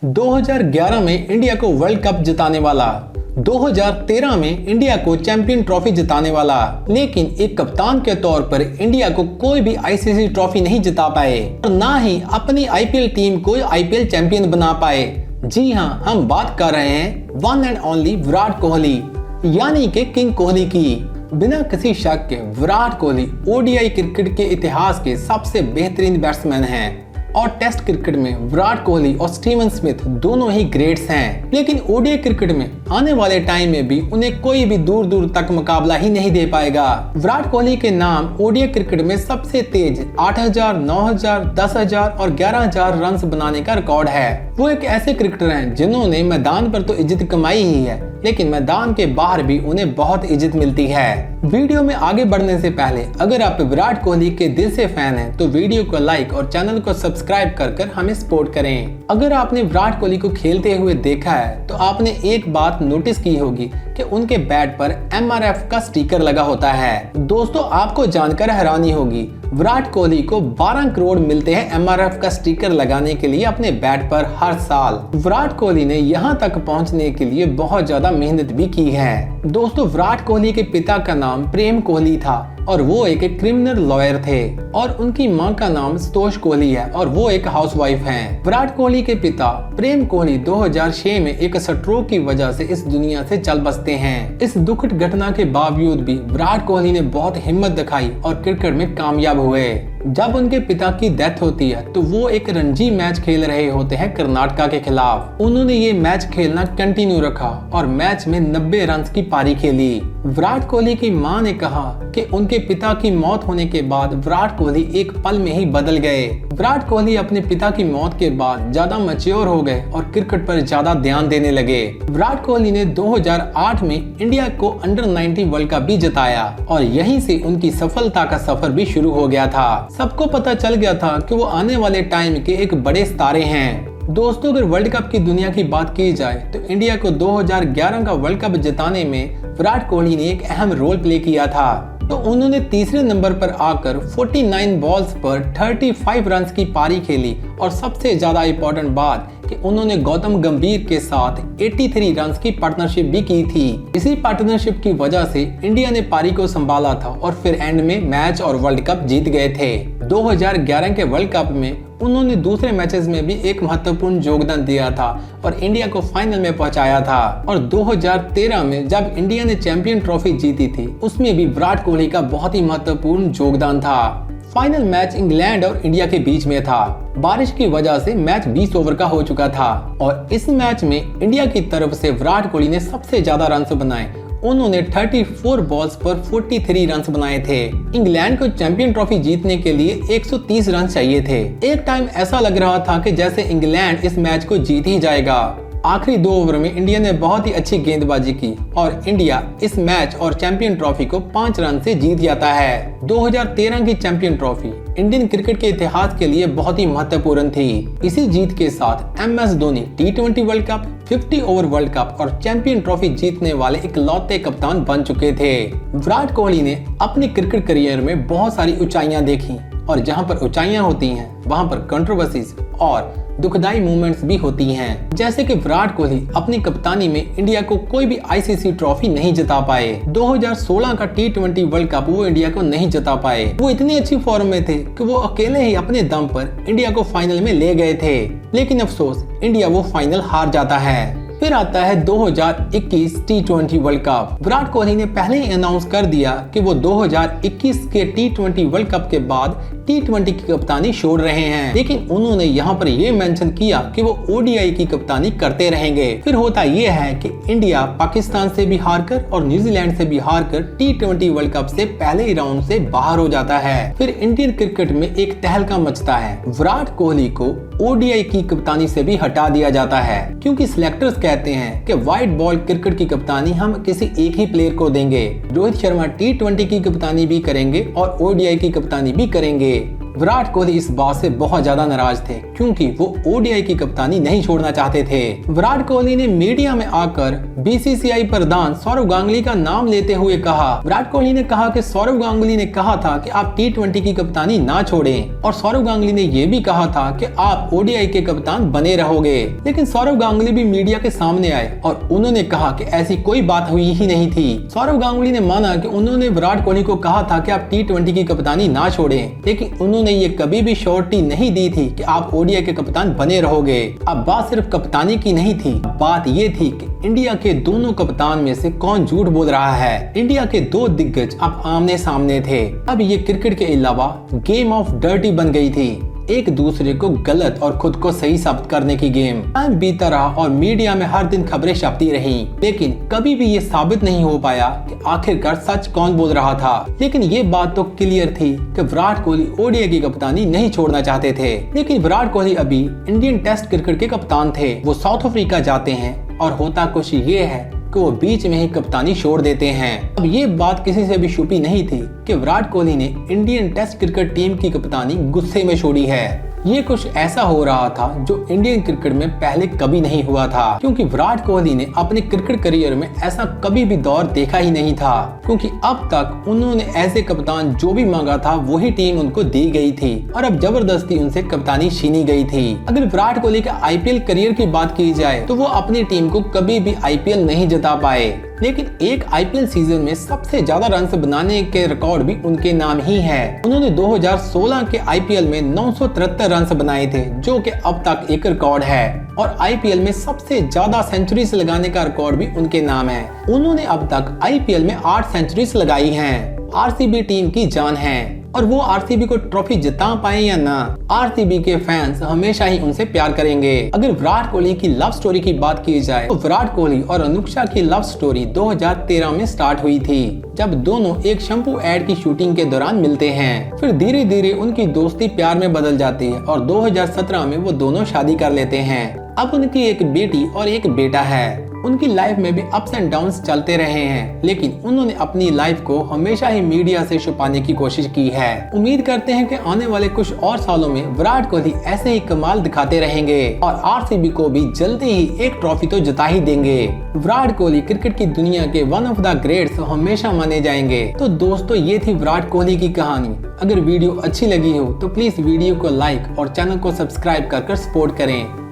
2011 में इंडिया को world cup जिताने वाला, 2013 में इंडिया को चैंपियन ट्रॉफी जिताने वाला, लेकिन एक कप्तान के तौर पर इंडिया को कोई भी आईसीसी ट्रॉफी नहीं जिता पाए और ना ही अपनी आईपीएल टीम को आईपीएल चैंपियन बना पाए। जी हां, हम बात कर रहे हैं one and only Virat Kohli यानी कि किंग कोहली की। बिना किसी शक के विराट कोहली ओडीआई क्रिकेट के इतिहास के सबसे बेहतरीन बैट्समैन हैं और टेस्ट क्रिकेट में विराट कोहली और स्टीवन स्मिथ दोनों ही ग्रेट्स हैं, लेकिन ओडीआई क्रिकेट में आने वाले टाइम में भी उन्हें कोई भी दूर दूर तक मुकाबला ही नहीं दे पाएगा। विराट कोहली के नाम ओडीआई क्रिकेट में सबसे तेज 8000, 9000, 10000 और 11000 रन बनाने का रिकॉर्ड है। वो एक ऐसे क्रिकेटर हैं जिन्होंने मैदान पर तो इज्जत कमाई ही है, लेकिन मैदान के बाहर भी उन्हें बहुत इज्जत मिलती है। वीडियो में आगे बढ़ने से पहले अगर आप विराट कोहली के दिल से फैन हैं तो वीडियो को लाइक और चैनल को सब्सक्राइब कर हमें सपोर्ट करें। अगर आपने विराट कोहली को खेलते हुए देखा है तो आपने एक बात नोटिस की होगी कि उनके बैट पर एमआरएफ का स्टिकर लगा होता है। दोस्तों, आपको जानकर हैरानी होगी, विराट कोहली को 12 करोड़ मिलते हैं एमआरएफ का स्टिकर लगाने के लिए अपने बैट पर हर साल। विराट कोहली ने यहाँ तक पहुँचने के लिए बहुत ज्यादा मेहनत भी की है। दोस्तों, विराट कोहली के पिता का नाम प्रेम कोहली था और वो एक क्रिमिनल लॉयर थे और उनकी मां का नाम संतोष कोहली है और वो एक हाउसवाइफ हैं। विराट कोहली के पिता प्रेम कोहली 2006 में एक स्ट्रोक की वजह से इस दुनिया से चल बसते हैं। इस दुखद घटना के बावजूद भी विराट कोहली ने बहुत हिम्मत दिखाई और क्रिकेट में कामयाब हुए। जब उनके पिता की डेथ होती है तो वो एक रणजी मैच खेल रहे होते हैं कर्नाटका के खिलाफ। उन्होंने ये मैच खेलना कंटिन्यू रखा और मैच में 90 रन की पारी खेली। विराट कोहली की मां ने कहा कि उनके पिता की मौत होने के बाद विराट कोहली एक पल में ही बदल गए। विराट कोहली अपने पिता की मौत के बाद ज्यादा मैच्योर हो गए और क्रिकेट पर ज्यादा ध्यान देने लगे। विराट कोहली ने 2008 में इंडिया को अंडर 19 वर्ल्ड कप भी जिताया और यहीं से उनकी सफलता का सफर भी शुरू हो गया था। सबको पता चल गया था कि वो आने वाले टाइम के एक बड़े सितारे हैं। दोस्तों, अगर वर्ल्ड कप की दुनिया की बात की जाए तो इंडिया को 2011 का वर्ल्ड कप जिताने में विराट कोहली ने एक अहम रोल प्ले किया था। तो उन्होंने तीसरे नंबर पर आकर 49 बॉल्स पर 35 रन की पारी खेली और सबसे ज्यादा इम्पोर्टेंट बात कि उन्होंने गौतम गंभीर के साथ 83 रन की पार्टनरशिप भी की थी। इसी पार्टनरशिप की वजह से इंडिया ने पारी को संभाला था और फिर एंड में मैच और वर्ल्ड कप जीत गए थे। 2011 के वर्ल्ड कप में उन्होंने दूसरे मैचेस में भी एक महत्वपूर्ण योगदान दिया था और इंडिया को फाइनल में पहुंचाया था। और 2013 में जब इंडिया ने चैंपियन ट्रॉफी जीती थी उसमें भी विराट कोहली का बहुत ही महत्वपूर्ण योगदान था। फाइनल मैच इंग्लैंड और इंडिया के बीच में था। बारिश की वजह से मैच 20 ओवर का हो चुका था और इस मैच में इंडिया की तरफ से विराट कोहली ने सबसे ज्यादा रन बनाए। उन्होंने 34 बॉल्स पर 43 रन बनाए थे। इंग्लैंड को चैंपियन ट्रॉफी जीतने के लिए 130 रन चाहिए थे। एक टाइम ऐसा लग रहा था कि जैसे इंग्लैंड इस मैच को जीत ही जाएगा। आखिरी 2 ओवर में इंडिया ने बहुत ही अच्छी गेंदबाजी की और इंडिया इस मैच और चैंपियन ट्रॉफी को 5 रन से जीत जाता है। 2013 की चैंपियन ट्रॉफी इंडियन क्रिकेट के इतिहास के लिए बहुत ही महत्वपूर्ण थी। इसी जीत के साथ MS Dhoni T20 world cup, 50 over world cup और चैंपियन ट्रॉफी जीतने वाले इकलौते कप्तान बन चुके थे। विराट कोहली ने अपने क्रिकेट करियर में बहुत सारी ऊंचाइयां देखी और जहां पर ऊंचाइयां होती हैं वहां पर कंट्रोवर्सीज और दुखदाई मूवमेंट्स भी होती हैं। जैसे कि विराट कोहली अपनी कप्तानी में इंडिया को कोई भी आईसीसी ट्रॉफी नहीं जिता पाए। 2016 का T20 वर्ल्ड कप वो इंडिया को नहीं जिता पाए। वो इतनी अच्छी फॉर्म में थे कि वो अकेले ही अपने दम पर इंडिया को फाइनल में ले गए थे, लेकिन अफसोस इंडिया वो फाइनल हार जाता है। फिर आता है 2021 T20 world cup. Virat Kohli ने पहले ही अनाउंस कर दिया कि वो 2021 के T20 वर्ल्ड कप के बाद T20 की कप्तानी छोड़ रहे हैं, लेकिन उन्होंने यहाँ पर ये मेंशन किया कि वो ODI की कप्तानी करते रहेंगे। फिर होता ये है कि इंडिया पाकिस्तान से भी हारकर और न्यूजीलैंड से भी हारकर T20 वर्ल्ड कप से पहले ही राउंड से बाहर हो जाता है। फिर इंडियन क्रिकेट में एक तहलका मचता है। विराट कोहली को ODI की कप्तानी से भी हटा दिया जाता है क्योंकि सिलेक्टर्स कहते हैं कि व्हाइट बॉल क्रिकेट की कप्तानी हम किसी एक ही प्लेयर को देंगे। रोहित शर्मा T20 की कप्तानी भी करेंगे और ODI की कप्तानी भी करेंगे। विराट कोहली इस बात से बहुत ज्यादा नाराज थे क्योंकि वो ओडीआई की कप्तानी नहीं छोड़ना चाहते थे। विराट कोहली ने मीडिया में आकर बीसीसीआई प्रधान सौरव गांगुली का नाम लेते हुए कहा, विराट कोहली ने कहा कि सौरव गांगुली ने कहा था कि आप T20 की कप्तानी ना छोड़ें और सौरव गांगुली ने ये भी कहा था कि आप ओडीआई के कप्तान बने रहोगे। लेकिन सौरव गांगुली भी मीडिया के सामने आए और उन्होंने कहा कि ऐसी कोई बात हुई ही नहीं थी। सौरव गांगुली ने माना कि उन्होंने विराट कोहली को कहा था कि आप T20 की कप्तानी ना छोड़ें, लेकिन उन्होंने ये कभी भी श्योरिटी नहीं दी थी कि आप ओडीआई के कप्तान बने रहोगे। अब बात सिर्फ कप्तानी की नहीं थी, बात ये थी कि इंडिया के दोनों कप्तान में से कौन झूठ बोल रहा है। इंडिया के दो दिग्गज अब आमने सामने थे। अब ये क्रिकेट के अलावा गेम ऑफ डर्टी बन गई थी, एक दूसरे को गलत और खुद को सही साबित करने की गेम। टाइम बीता रहा और मीडिया में हर दिन खबरें छपती रही, लेकिन कभी भी ये साबित नहीं हो पाया कि आखिरकार सच कौन बोल रहा था। लेकिन ये बात तो क्लियर थी कि विराट कोहली ओडीआई की कप्तानी नहीं छोड़ना चाहते थे। लेकिन विराट कोहली अभी इंडियन टेस्ट क्रिकेट के कप्तान थे। वो साउथ अफ्रीका जाते हैं और होता कुछ ये है कि वो बीच में ही कप्तानी छोड़ देते हैं। अब ये बात किसी से भी छुपी नहीं थी कि विराट कोहली ने इंडियन टेस्ट क्रिकेट टीम की कप्तानी गुस्से में छोड़ी है। ये कुछ ऐसा हो रहा था जो इंडियन क्रिकेट में पहले कभी नहीं हुआ था, क्योंकि विराट कोहली ने अपने क्रिकेट करियर में ऐसा कभी भी दौर देखा ही नहीं था। क्योंकि अब तक उन्होंने ऐसे कप्तान जो भी मांगा था वही टीम उनको दी गई थी और अब जबरदस्ती उनसे कप्तानी छीनी गई थी। अगर विराट कोहली का आईपीएल करियर की बात की जाए तो वो अपनी टीम को कभी भी आईपीएल नहीं जिता पाए, लेकिन एक आईपीएल सीजन में सबसे ज्यादा रन बनाने के रिकॉर्ड भी उनके नाम ही है। उन्होंने 2016 के आईपीएल में 973 रन बनाए थे, जो कि अब तक एक रिकॉर्ड है, और आईपीएल में सबसे ज्यादा सेंचुरीज लगाने का रिकॉर्ड भी उनके नाम है। उन्होंने अब तक आईपीएल में 8 सेंचुरीज लगाई हैं। आरसीबी टीम की जान है और वो आरसीबी को ट्रॉफी जिता पाए या ना, आरसीबी के फैंस हमेशा ही उनसे प्यार करेंगे। अगर विराट कोहली की लव स्टोरी की बात की जाए तो विराट कोहली और अनुष्का की लव स्टोरी 2013 में स्टार्ट हुई थी, जब दोनों एक शैम्पू एड की शूटिंग के दौरान मिलते हैं। फिर धीरे धीरे उनकी दोस्ती प्यार में बदल जाती है और 2017 में वो दोनों शादी कर लेते हैं। अब उनकी एक बेटी और एक बेटा है। उनकी लाइफ में भी अप्स एंड डाउन्स चलते रहे हैं, लेकिन उन्होंने अपनी लाइफ को हमेशा ही मीडिया से छुपाने की कोशिश की है। उम्मीद करते हैं कि आने वाले कुछ और सालों में विराट कोहली ऐसे ही कमाल दिखाते रहेंगे और आरसीबी को भी जल्दी ही एक ट्रॉफी तो जिता ही देंगे। विराट कोहली क्रिकेट की दुनिया के वन ऑफ द ग्रेट्स हमेशा माने जाएंगे। तो दोस्तों, ये थी विराट कोहली की कहानी। अगर वीडियो अच्छी लगी हो तो प्लीज वीडियो को लाइक और चैनल को सब्सक्राइब कर सपोर्ट करें।